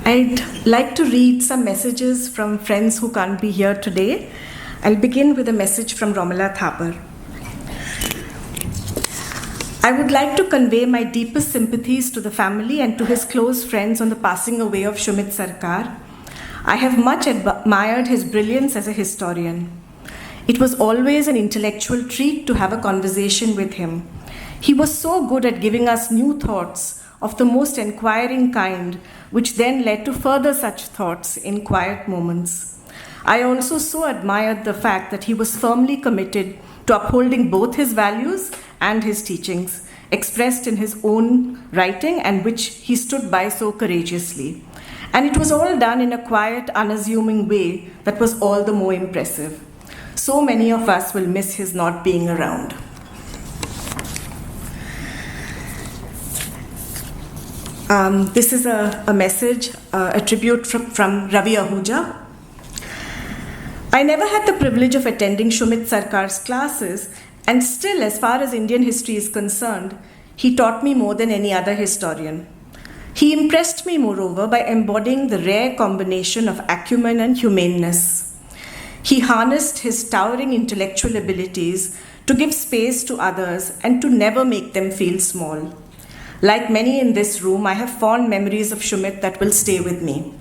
I'd like to read some messages from friends who can't be here today. I'll begin with a message from Romila Thapar. I would like to convey my deepest sympathies to the family and to his close friends on the passing away of Sumit Sarkar. I have much admired his brilliance as a historian. It was always an intellectual treat to have a conversation with him. He was so good at giving us new thoughts of the most inquiring kind, which then led to further such thoughts in quiet moments. I also so admired the fact that he was firmly committed to upholding both his values and his teachings, expressed in his own writing and which he stood by so courageously. And it was all done in a quiet, unassuming way that was all the more impressive. So many of us will miss his not being around. This is a message, a tribute from Ravi Ahuja. I never had the privilege of attending Sumit Sarkar's classes, and still, as far as Indian history is concerned, he taught me more than any other historian. He impressed me, moreover, by embodying the rare combination of acumen and humaneness. He harnessed his towering intellectual abilities to give space to others and to never make them feel small. Like many in this room, I have fond memories of Sumit that will stay with me.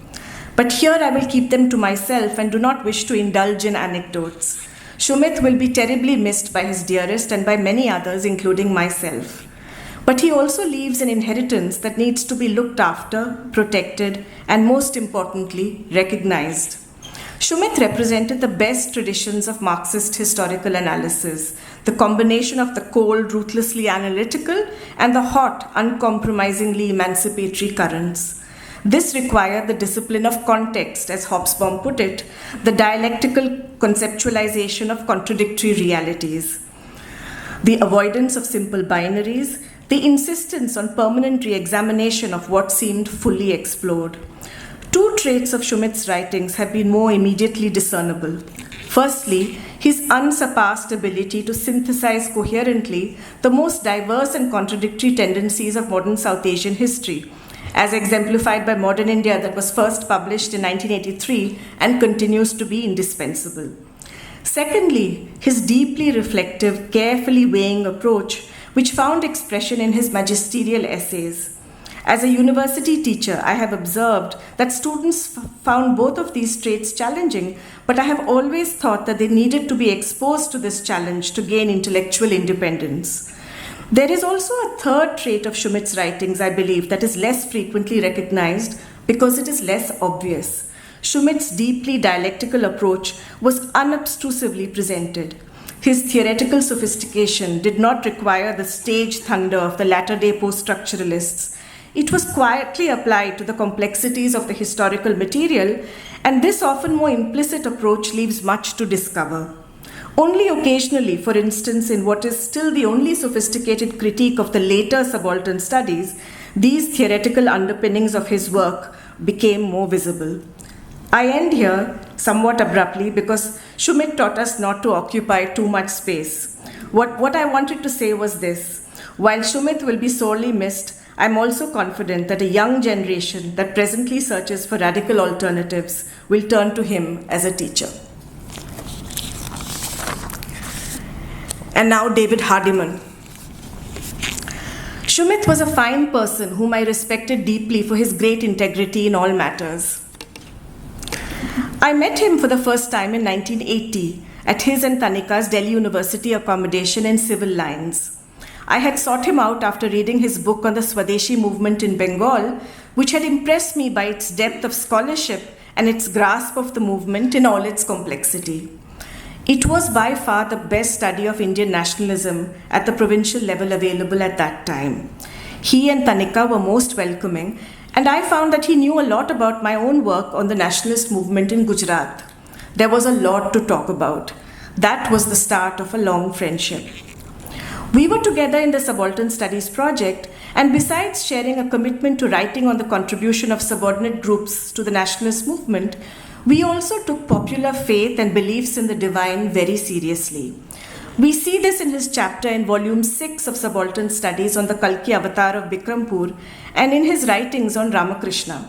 But here I will keep them to myself and do not wish to indulge in anecdotes. Sumit will be terribly missed by his dearest and by many others, including myself. But he also leaves an inheritance that needs to be looked after, protected, and most importantly, recognized. Sumit represented the best traditions of Marxist historical analysis, the combination of the cold, ruthlessly analytical, and the hot, uncompromisingly emancipatory currents. This required the discipline of context, as Hobsbawm put it, the dialectical conceptualization of contradictory realities, the avoidance of simple binaries, the insistence on permanent re-examination of what seemed fully explored. Two traits of Sumit's writings have been more immediately discernible. Firstly, his unsurpassed ability to synthesize coherently the most diverse and contradictory tendencies of modern South Asian history, as exemplified by Modern India that was first published in 1983 and continues to be indispensable. Secondly, his deeply reflective, carefully weighing approach, which found expression in his magisterial essays. As a university teacher, I have observed that students found both of these traits challenging, but I have always thought that they needed to be exposed to this challenge to gain intellectual independence. There is also a third trait of Sumit's writings, I believe, that is less frequently recognized because it is less obvious. Sumit's deeply dialectical approach was unobtrusively presented. His theoretical sophistication did not require the stage thunder of the latter-day post-structuralists. It was quietly applied to the complexities of the historical material, and this often more implicit approach leaves much to discover. Only occasionally, for instance, in what is still the only sophisticated critique of the later subaltern studies, these theoretical underpinnings of his work became more visible. I end here somewhat abruptly because Sumit taught us not to occupy too much space. What I wanted to say was this: while Sumit will be sorely missed, I'm also confident that a young generation that presently searches for radical alternatives will turn to him as a teacher. And now David Hardiman. Sumit was a fine person whom I respected deeply for his great integrity in all matters. I met him for the first time in 1980 at his and Tanika's Delhi University accommodation in Civil Lines. I had sought him out after reading his book on the Swadeshi movement in Bengal, which had impressed me by its depth of scholarship and its grasp of the movement in all its complexity. It was by far the best study of Indian nationalism at the provincial level available at that time. He and Tanika were most welcoming, and I found that he knew a lot about my own work on the nationalist movement in Gujarat. There was a lot to talk about. That was the start of a long friendship. We were together in the Subaltern Studies project, and besides sharing a commitment to writing on the contribution of subordinate groups to the nationalist movement, we also took popular faith and beliefs in the divine very seriously. We see this in his chapter in volume 6 of Subaltern Studies on the Kalki avatar of Bikrampur and in his writings on Ramakrishna.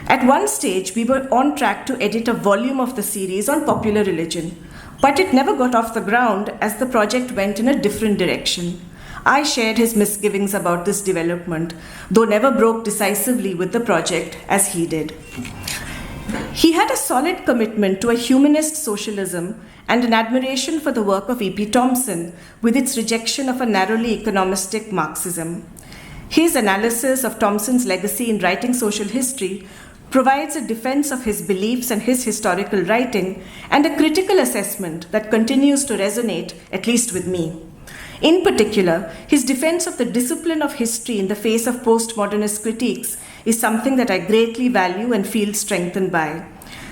At one stage, we were on track to edit a volume of the series on popular religion, but it never got off the ground as the project went in a different direction. I shared his misgivings about this development, though never broke decisively with the project as he did. He had a solid commitment to a humanist socialism and an admiration for the work of E.P. Thompson, with its rejection of a narrowly economistic Marxism. His analysis of Thompson's legacy in writing social history provides a defense of his beliefs and his historical writing, and a critical assessment that continues to resonate, at least with me. In particular, his defense of the discipline of history in the face of postmodernist critiques is something that I greatly value and feel strengthened by.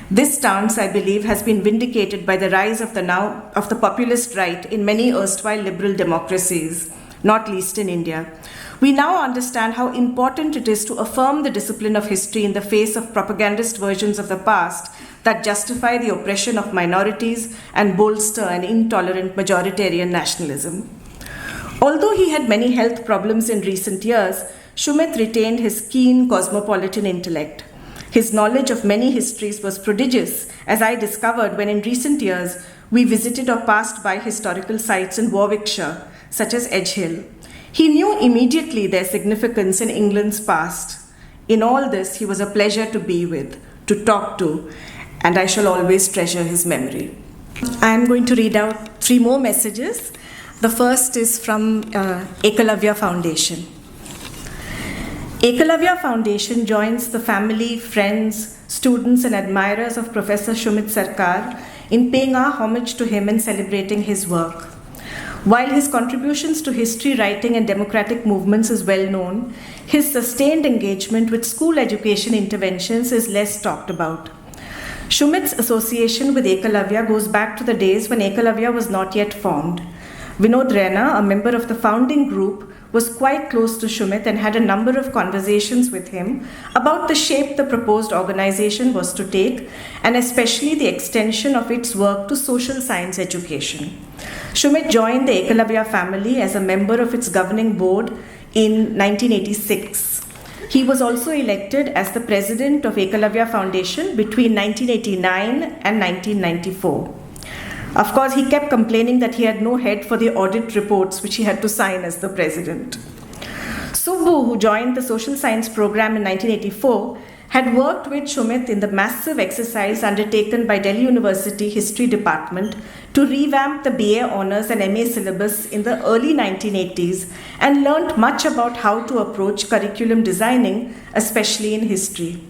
This stance, I believe, has been vindicated by the rise of the populist right in many erstwhile liberal democracies, not least in India. We now understand how important it is to affirm the discipline of history in the face of propagandist versions of the past that justify the oppression of minorities and bolster an intolerant majoritarian nationalism. Although he had many health problems in recent years, Sumit retained his keen cosmopolitan intellect. His knowledge of many histories was prodigious, as I discovered when in recent years we visited or passed by historical sites in Warwickshire, such as Edge Hill. He knew immediately their significance in England's past. In all this, he was a pleasure to be with, to talk to, and I shall always treasure his memory. I am going to read out 3 more messages. The first is from Ekalavya Foundation. Ekalavya Foundation joins the family, friends, students and admirers of Professor Sumit Sarkar in paying our homage to him and celebrating his work. While his contributions to history writing and democratic movements is well known, his sustained engagement with school education interventions is less talked about. Sumit's association with Ekalavya goes back to the days when Ekalavya was not yet formed. Vinod Raina, a member of the founding group, was quite close to Sumit and had a number of conversations with him about the shape the proposed organization was to take, and especially the extension of its work to social science education. Sumit joined the Ekalavya family as a member of its governing board in 1986. He was also elected as the president of Ekalavya Foundation between 1989 and 1994. Of course, he kept complaining that he had no head for the audit reports which he had to sign as the president. Subbu, who joined the social science program in 1984, had worked with Sumit in the massive exercise undertaken by Delhi University History Department to revamp the BA Honours and MA syllabus in the early 1980s and learnt much about how to approach curriculum designing, especially in history.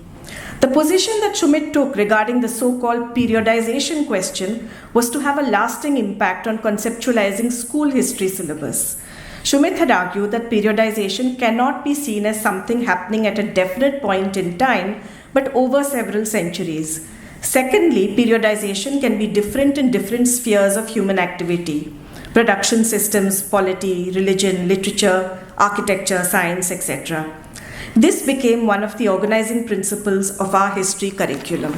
The position that Sumit took regarding the so-called periodization question was to have a lasting impact on conceptualizing school history syllabus. Sumit had argued that periodization cannot be seen as something happening at a definite point in time, but over several centuries. Secondly, periodization can be different in different spheres of human activity: production systems, polity, religion, literature, architecture, science, etc. This became one of the organizing principles of our history curriculum.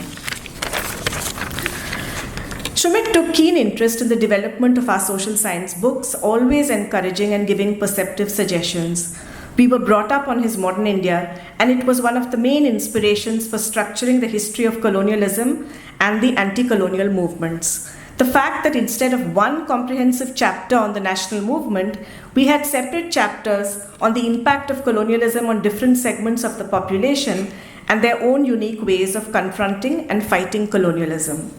Sumit took keen interest in the development of our social science books, always encouraging and giving perceptive suggestions. We were brought up on his Modern India, and it was one of the main inspirations for structuring the history of colonialism and the anti-colonial movements. The fact that instead of one comprehensive chapter on the national movement, we had separate chapters on the impact of colonialism on different segments of the population and their own unique ways of confronting and fighting colonialism.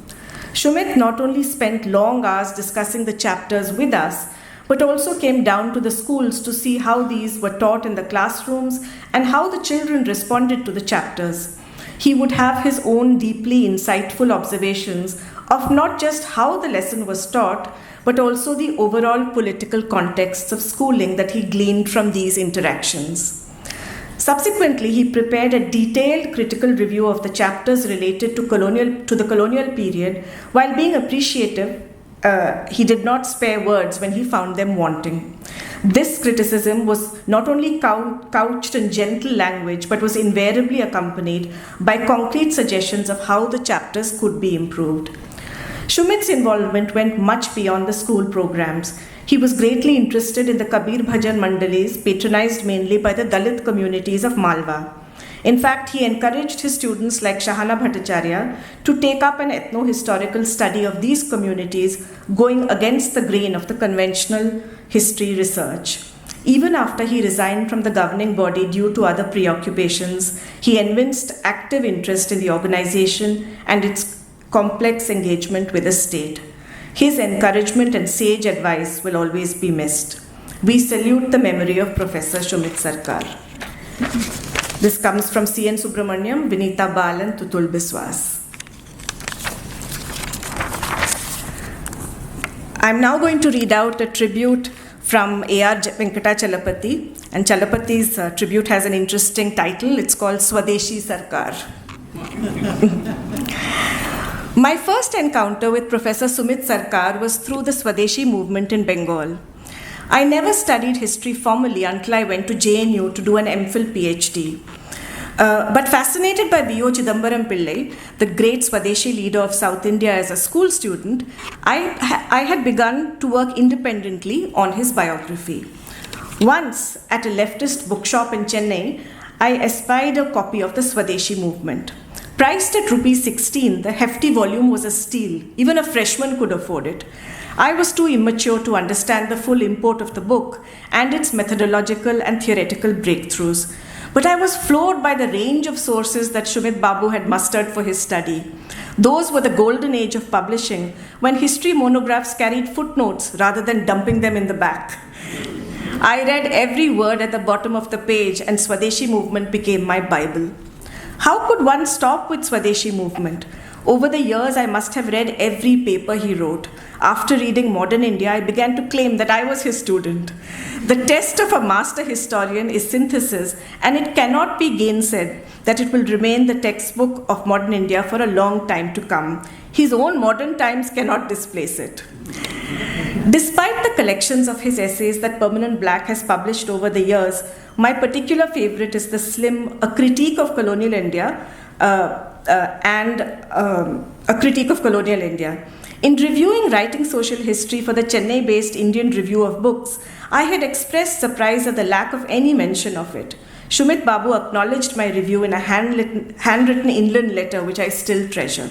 Sumit not only spent long hours discussing the chapters with us, but also came down to the schools to see how these were taught in the classrooms and how the children responded to the chapters. He would have his own deeply insightful observations of not just how the lesson was taught, but also the overall political contexts of schooling that he gleaned from these interactions. Subsequently, he prepared a detailed critical review of the chapters related to the colonial period. While being appreciative, he did not spare words when he found them wanting. This criticism was not only couched in gentle language, but was invariably accompanied by concrete suggestions of how the chapters could be improved. Sumit's involvement went much beyond the school programs. He was greatly interested in the Kabir Bhajan Mandalis, patronized mainly by the Dalit communities of Malwa. In fact, he encouraged his students like Shahana Bhattacharya to take up an ethno-historical study of these communities, going against the grain of the conventional history research. Even after he resigned from the governing body due to other preoccupations, he evinced active interest in the organization and its complex engagement with the state. His encouragement and sage advice will always be missed. We salute the memory of Professor Sumit Sarkar. This comes from C.N. Subramaniam, Vinita Bal and Tutul Biswas. I'm now going to read out a tribute from A.R. Venkatachalapati, and Chalapati's tribute has an interesting title. It's called Swadeshi Sarkar. My first encounter with Professor Sumit Sarkar was through the Swadeshi movement in Bengal. I never studied history formally until I went to JNU to do an MPhil PhD. But fascinated by B.O. Chidambaram Pillai, the great Swadeshi leader of South India as a school student, I had begun to work independently on his biography. Once, at a leftist bookshop in Chennai, I espied a copy of the Swadeshi movement. Priced at rupees 16, the hefty volume was a steal. Even a freshman could afford it. I was too immature to understand the full import of the book and its methodological and theoretical breakthroughs. But I was floored by the range of sources that Sumit Babu had mustered for his study. Those were the golden age of publishing, when history monographs carried footnotes rather than dumping them in the back. I read every word at the bottom of the page, and Swadeshi movement became my Bible. How could one stop with Swadeshi movement? Over the years, I must have read every paper he wrote. After reading Modern India, I began to claim that I was his student. The test of a master historian is synthesis, and it cannot be gainsaid that it will remain the textbook of modern India for a long time to come. His own modern times cannot displace it. Despite the collections of his essays that Permanent Black has published over the years, my particular favorite is the slim A Critique of Colonial India and A Critique of Colonial India. In reviewing Writing Social History for the Chennai-based Indian Review of Books, I had expressed surprise at the lack of any mention of it. Sumit Babu acknowledged my review in a handwritten inland letter, which I still treasure.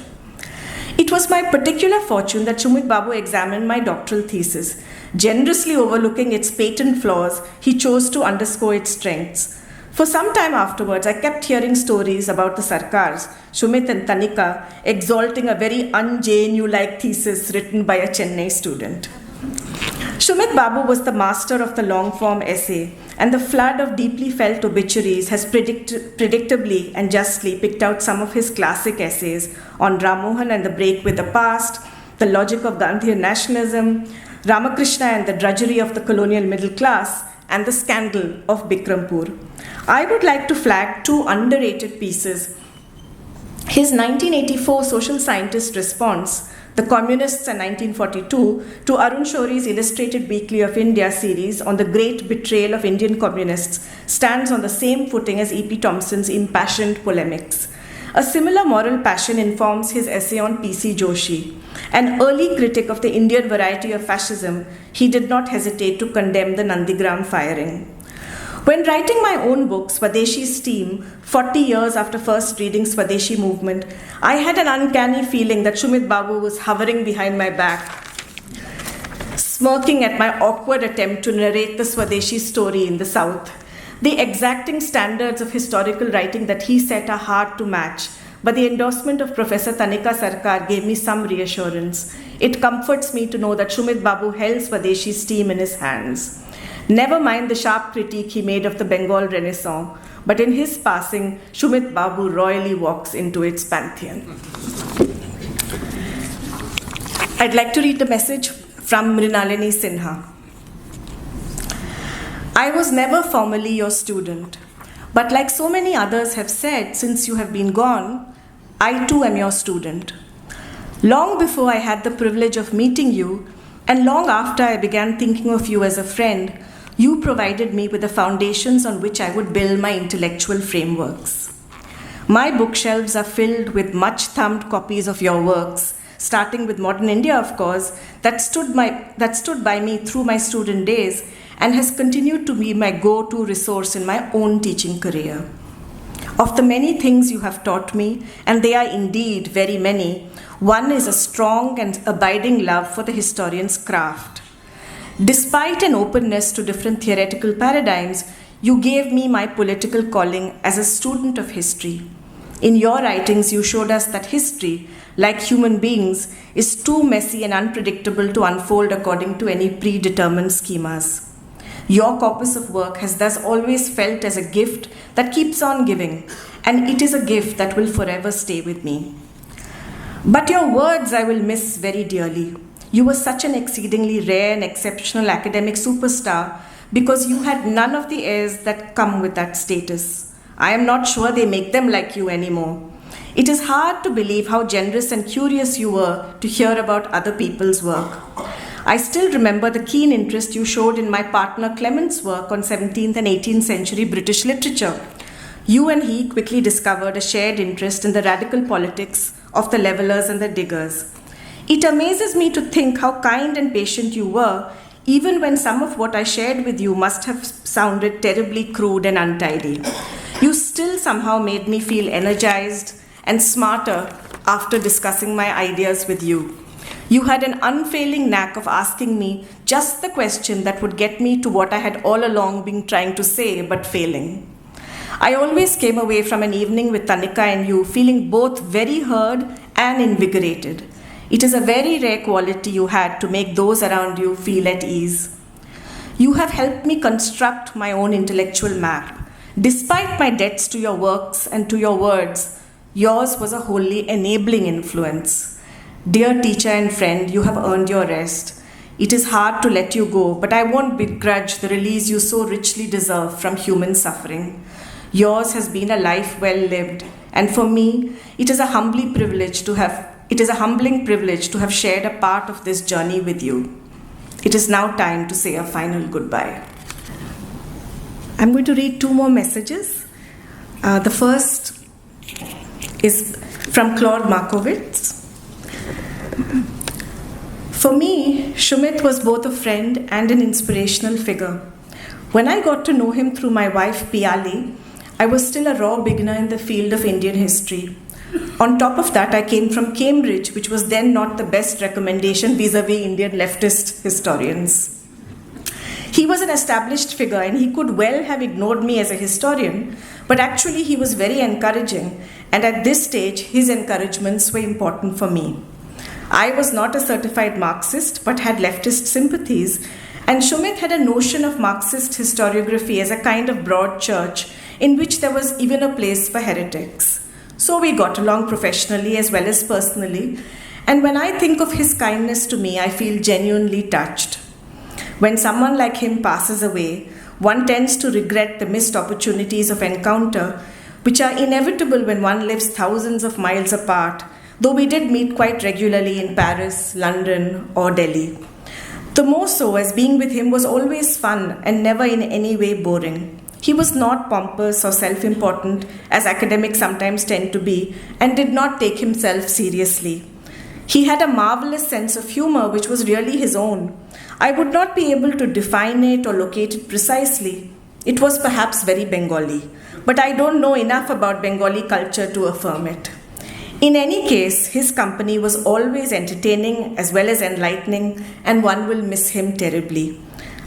It was my particular fortune that Sumit Babu examined my doctoral thesis. Generously overlooking its patent flaws, he chose to underscore its strengths. For some time afterwards, I kept hearing stories about the Sarkars, Sumit and Tanika, exalting a very un-JNU-like thesis written by a Chennai student. Sumit Babu was the master of the long-form essay, and the flood of deeply felt obituaries has predictably and justly picked out some of his classic essays on Ram Mohan and the break with the past, the logic of Gandhian nationalism, Ramakrishna and the drudgery of the colonial middle class, and the scandal of Bikrampur. I would like to flag two underrated pieces. His 1984 social scientist response, The Communists and 1942, to Arun Shoury's Illustrated Weekly of India series on the great betrayal of Indian communists, stands on the same footing as E.P. Thompson's impassioned polemics. A similar moral passion informs his essay on P.C. Joshi. An early critic of the Indian variety of fascism, he did not hesitate to condemn the Nandigram firing. When writing my own book, Swadeshi's Steam, 40 years after first reading Swadeshi movement, I had an uncanny feeling that Sumit Babu was hovering behind my back, smirking at my awkward attempt to narrate the Swadeshi story in the South. The exacting standards of historical writing that he set are hard to match, but the endorsement of Professor Tanika Sarkar gave me some reassurance. It comforts me to know that Sumit Babu held Swadeshi's Steam in his hands. Never mind the sharp critique he made of the Bengal Renaissance, but in his passing, Sumit Babu royally walks into its pantheon. I'd like to read the message from Mrinalini Sinha. I was never formally your student, but like so many others have said since you have been gone, I too am your student. Long before I had the privilege of meeting you, and long after I began thinking of you as a friend, you provided me with the foundations on which I would build my intellectual frameworks. My bookshelves are filled with much-thumbed copies of your works, starting with Modern India, of course, that stood by me through my student days and has continued to be my go-to resource in my own teaching career. Of the many things you have taught me, and they are indeed very many, one is a strong and abiding love for the historian's craft. Despite an openness to different theoretical paradigms, you gave me my political calling as a student of history. In your writings, you showed us that history, like human beings, is too messy and unpredictable to unfold according to any predetermined schemas. Your corpus of work has thus always felt as a gift that keeps on giving, and it is a gift that will forever stay with me. But your words I will miss very dearly. You were such an exceedingly rare and exceptional academic superstar because you had none of the airs that come with that status. I am not sure they make them like you anymore. It is hard to believe how generous and curious you were to hear about other people's work. I still remember the keen interest you showed in my partner Clement's work on 17th and 18th century British literature. You and he quickly discovered a shared interest in the radical politics of the levelers and the diggers. It amazes me to think how kind and patient you were, even when some of what I shared with you must have sounded terribly crude and untidy. You still somehow made me feel energized and smarter after discussing my ideas with you. You had an unfailing knack of asking me just the question that would get me to what I had all along been trying to say but failing. I always came away from an evening with Tanika and you feeling both very heard and invigorated. It is a very rare quality you had to make those around you feel at ease. You have helped me construct my own intellectual map. Despite my debts to your works and to your words, yours was a wholly enabling influence. Dear teacher and friend, you have earned your rest. It is hard to let you go, but I won't begrudge the release you so richly deserve from human suffering. Yours has been a life well lived, and for me, it is a humbling privilege to have shared a part of this journey with you. It is now time to say a final goodbye. I'm going to read two more messages. The first is from Claude Markowitz. For me, Sumit was both a friend and an inspirational figure. When I got to know him through my wife Piali, I was still a raw beginner in the field of Indian history. On top of that, I came from Cambridge, which was then not the best recommendation vis-a-vis Indian leftist historians. He was an established figure and he could well have ignored me as a historian, but actually he was very encouraging, and at this stage, his encouragements were important for me. I was not a certified Marxist, but had leftist sympathies, and Sumit had a notion of Marxist historiography as a kind of broad church in which there was even a place for heretics. So we got along professionally as well as personally, and when I think of his kindness to me, I feel genuinely touched. When someone like him passes away, one tends to regret the missed opportunities of encounter, which are inevitable when one lives thousands of miles apart, though we did meet quite regularly in Paris, London, or Delhi. The more so as being with him was always fun and never in any way boring. He was not pompous or self-important, as academics sometimes tend to be, and did not take himself seriously. He had a marvelous sense of humor which was really his own. I would not be able to define it or locate it precisely. It was perhaps very Bengali, but I don't know enough about Bengali culture to affirm it. In any case, his company was always entertaining as well as enlightening, and one will miss him terribly.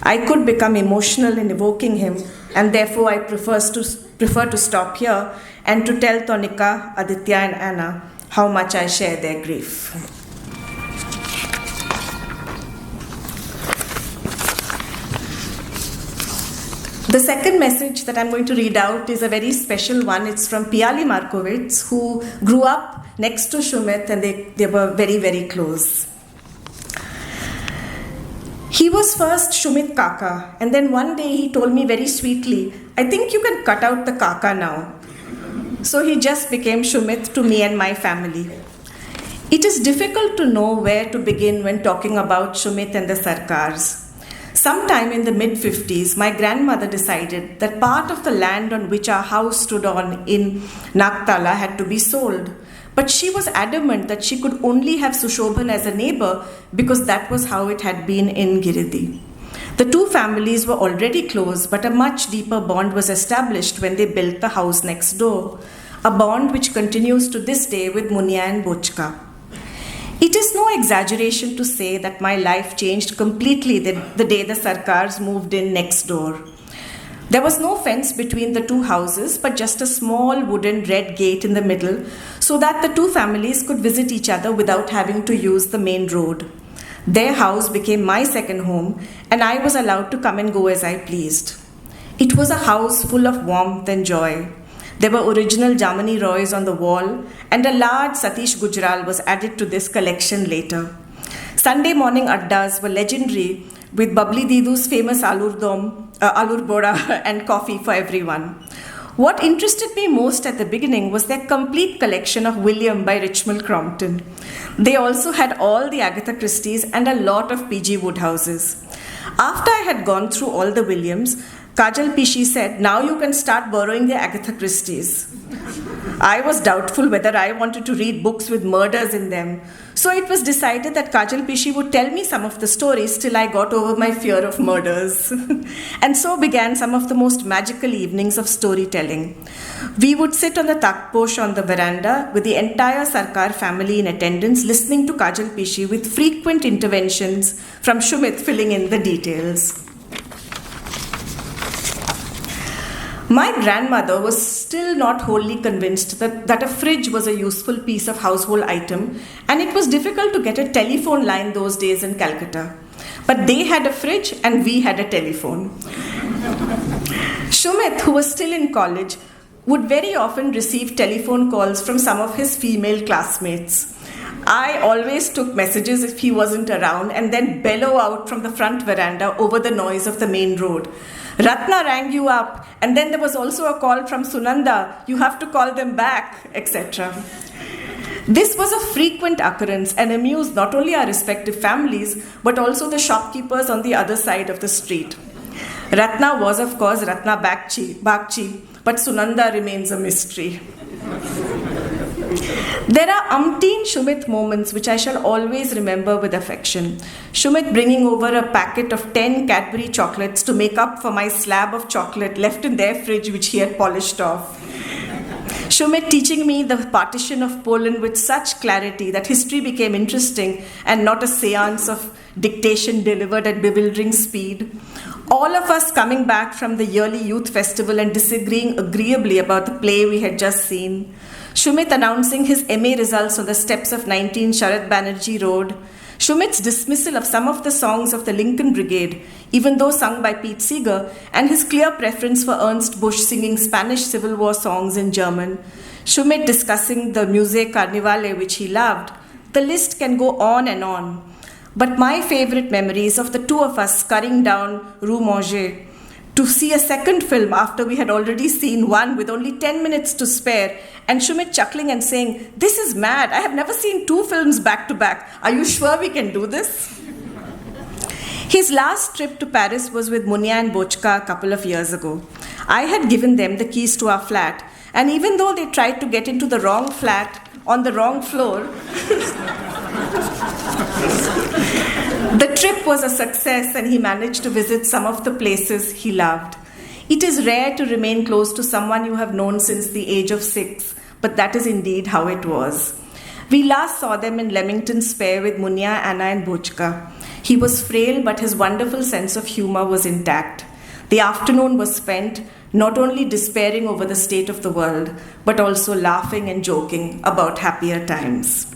I could become emotional in evoking him, and therefore I prefer to stop here and to tell Tonika, Aditya and Anna how much I share their grief. The second message that I'm going to read out is a very special one. It's from Piali Markowitz, who grew up next to Sumit, and they were very, very close. He was first Sumit Kaka, and then one day he told me very sweetly, I think you can cut out the Kaka now. So he just became Sumit to me and my family. It is difficult to know where to begin when talking about Sumit and the Sarkars. Sometime in the mid-50s, my grandmother decided that part of the land on which our house stood on in Nagtala had to be sold. But she was adamant that she could only have Sushobhan as a neighbor because that was how it had been in Giridih. The two families were already close, but a much deeper bond was established when they built the house next door, a bond which continues to this day with Munia and Bochka. It is no exaggeration to say that my life changed completely the day the Sarkars moved in next door. There was no fence between the two houses, but just a small wooden red gate in the middle so that the two families could visit each other without having to use the main road. Their house became my second home, and I was allowed to come and go as I pleased. It was a house full of warmth and joy. There were original Jamani Roys on the wall, and a large Satish Gujral was added to this collection later. Sunday morning addas were legendary, with Babli Didu's famous alur bora and coffee for everyone. What interested me most at the beginning was their complete collection of William by Richmal Crompton. They also had all the Agatha Christie's and a lot of P.G. Woodhouses. After I had gone through all the Williams, Kajal Pishi said, "Now you can start borrowing the Agatha Christie's." I was doubtful whether I wanted to read books with murders in them, so it was decided that Kajal Pishi would tell me some of the stories till I got over my fear of murders. And so began some of the most magical evenings of storytelling. We would sit on the takposh on the veranda with the entire Sarkar family in attendance, listening to Kajal Pishi with frequent interventions from Sumit filling in the details. My grandmother was still not wholly convinced that a fridge was a useful piece of household item, and it was difficult to get a telephone line those days in Calcutta. But they had a fridge and we had a telephone. Sumit, who was still in college, would very often receive telephone calls from some of his female classmates. I always took messages if he wasn't around and then bellow out from the front veranda over the noise of the main road. "Ratna rang you up, and then there was also a call from Sunanda, you have to call them back," etc. This was a frequent occurrence and amused not only our respective families, but also the shopkeepers on the other side of the street. Ratna was, of course, Ratna Bakchi, but Sunanda remains a mystery. There are umpteen Sumit moments which I shall always remember with affection. Sumit bringing over a packet of 10 Cadbury chocolates to make up for my slab of chocolate left in their fridge which he had polished off. Sumit teaching me the partition of Poland with such clarity that history became interesting and not a seance of dictation delivered at bewildering speed. All of us coming back from the yearly youth festival and disagreeing agreeably about the play we had just seen. Sumit announcing his MA results on the steps of 19 Sharad Banerjee Road. Shumit's dismissal of some of the songs of the Lincoln Brigade, even though sung by Pete Seeger, and his clear preference for Ernst Busch singing Spanish Civil War songs in German. Shumit discussing the Musée Carnivale, which he loved. The list can go on and on. But my favorite memory is of the two of us scurrying down Rue Manger to see a second film after we had already seen one with only 10 minutes to spare, and Sumit chuckling and saying, "This is mad, I have never seen two films back to back. Are you sure we can do this?" His last trip to Paris was with Munia and Bochka a couple of years ago. I had given them the keys to our flat, and even though they tried to get into the wrong flat on the wrong floor, the trip was a success and he managed to visit some of the places he loved. It is rare to remain close to someone you have known since the age of 6, but that is indeed how it was. We last saw them in Leamington Square with Munia, Anna and Bochka. He was frail, but his wonderful sense of humor was intact. The afternoon was spent not only despairing over the state of the world, but also laughing and joking about happier times.